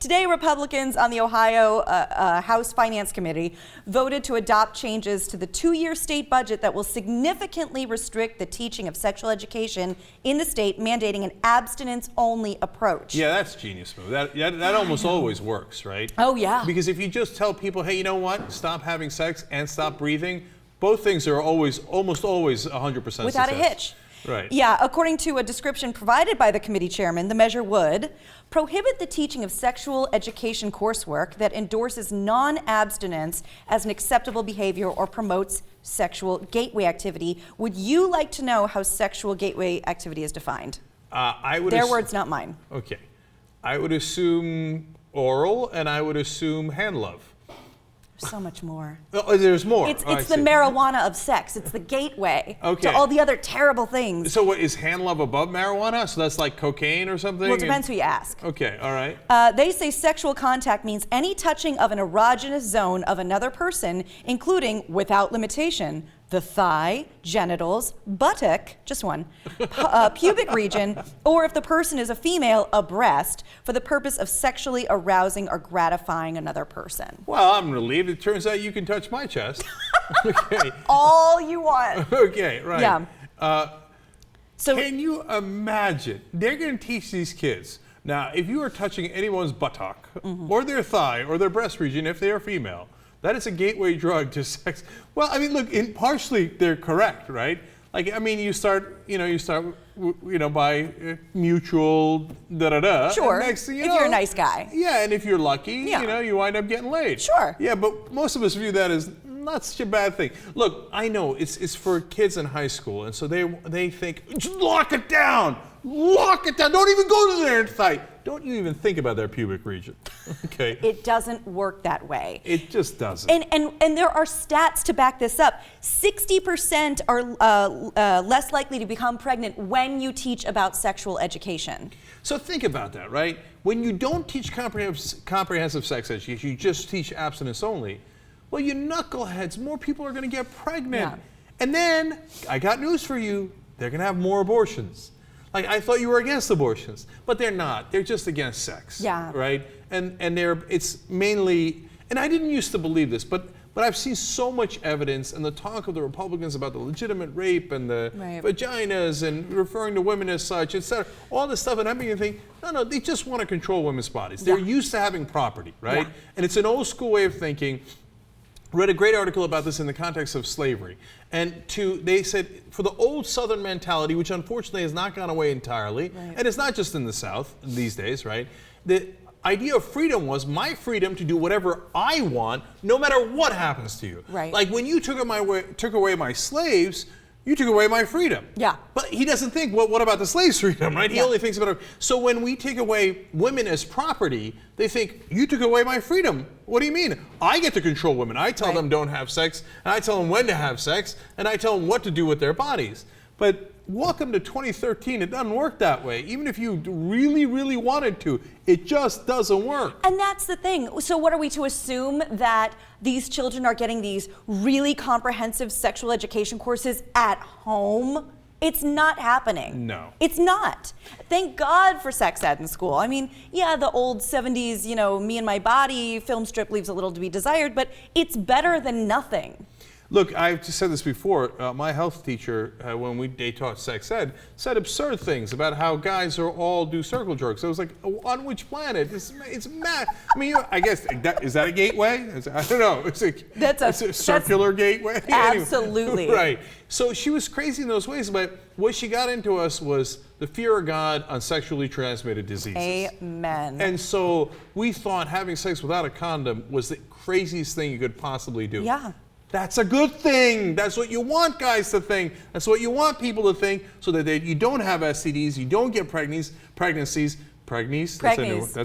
today, Republicans on the Ohio House Finance Committee voted to adopt changes to the 2-year state budget that will significantly restrict the teaching of sexual education in the state, mandating an abstinence-only approach. Yeah, that's genius move. That almost always works, right? Oh, yeah. Because if you just tell people, hey, you know what? Stop having sex and stop breathing, both things are almost always 100% without a hitch. Right. Yeah, according to a description provided by the committee chairman, the measure would prohibit the teaching of sexual education coursework that endorses non-abstinence as an acceptable behavior or promotes sexual gateway activity. Would you like to know how sexual gateway activity is defined? Their words, not mine. Okay. I would assume oral, and I would assume hand love. So much more. Oh, there's more. It's the marijuana of sex. It's the gateway to all the other terrible things. So what, is hand love above marijuana? So that's like cocaine or something? Well, it depends who you ask. Okay, all right. They say sexual contact means any touching of an erogenous zone of another person, including, without limitation, the thigh, genitals, buttock, just one, pubic region, or if the person is a female, a breast, for the purpose of sexually arousing or gratifying another person. Well, I'm relieved. It turns out you can touch my chest. Okay. All you want. Okay, right. Yeah. So can you imagine? They're going to teach these kids. Now, if you are touching anyone's buttock, or their thigh, or their breast region, if they are female, that is a gateway drug to sex. Well, I mean, look, partially they're correct, right? Like, I mean, you start by mutual da-da-da. Sure, next thing you if know, you're a nice guy. Yeah, and if you're lucky, you wind up getting laid. Sure. Yeah, but most of us view that as not such a bad thing. Look, I know it's for kids in high school, and so they think, just lock it down. Lock it down. Don't even go to their thigh. Don't you even think about their pubic region. Okay. It doesn't work that way. It just doesn't. And there are stats to back this up. 60% are less likely to become pregnant when you teach about sexual education. So think about that, right? When you don't teach comprehensive sex education, you just teach abstinence only. Well, you knuckleheads, more people are going to get pregnant. Yeah. And then, I got news for you, they're going to have more abortions. Like, I thought you were against abortions, but they're not. They're just against sex. Yeah. Right? And it's mainly, and I didn't used to believe this, but I've seen so much evidence and the talk of the Republicans about the legitimate rape and the vaginas and referring to women as such, etc. All this stuff, and I'm beginning to think, no, they just want to control women's bodies. They're used to having property, right? Yeah. And it's an old school way of thinking. Read a great article about this in the context of slavery. And they said, for the old Southern mentality, which unfortunately has not gone away entirely, and it's not just in the South these days, right? The idea of freedom was my freedom to do whatever I want, no matter what happens to you. Right. Like when you took away my slaves, you took away my freedom. Yeah. But he doesn't think, well, what about the slave's freedom, right? He only thinks about it. So when we take away women as property, they think, you took away my freedom. What do you mean? I get to control women. I tell them don't have sex, and I tell them when to have sex, and I tell them what to do with their bodies. But welcome to 2013. It doesn't work that way. Even if you really, really wanted to, it just doesn't work. And that's the thing. So what are we to assume, that these children are getting these really comprehensive sexual education courses at home? It's not happening. No. It's not. Thank God for sex ed in school. I mean, yeah, the old 70s, Me and My Body film strip leaves a little to be desired, but it's better than nothing. Look, I've just said this before. My health teacher, when they taught sex ed, said absurd things about how guys all do circle jerks. I was like, on which planet? It's mad. I mean, I guess, is that a gateway? I don't know. It's a circular gateway? Absolutely. Right. So she was crazy in those ways, but what she got into us was the fear of God on sexually transmitted diseases. Amen. And so we thought having sex without a condom was the craziest thing you could possibly do. Yeah. That's a good thing. That's what you want guys to think. That's what you want people to think, so that you don't have STDs, you don't get pregnancies. That's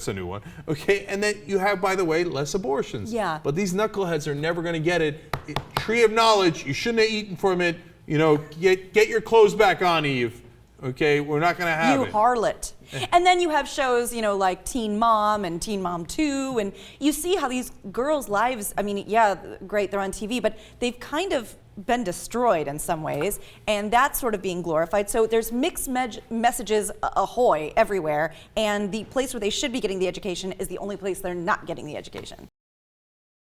a new one. Okay, and then you have, by the way, less abortions. Yeah. But these knuckleheads are never going to get it. Tree of knowledge. You shouldn't have eaten from it. Get your clothes back on, Eve. Okay, we're not going to have it. You harlot. And then you have shows, like Teen Mom and Teen Mom 2, and you see how these girls' lives, I mean, yeah, great, they're on TV, but they've kind of been destroyed in some ways, and that's sort of being glorified. So there's mixed messages ahoy everywhere, and the place where they should be getting the education is the only place they're not getting the education.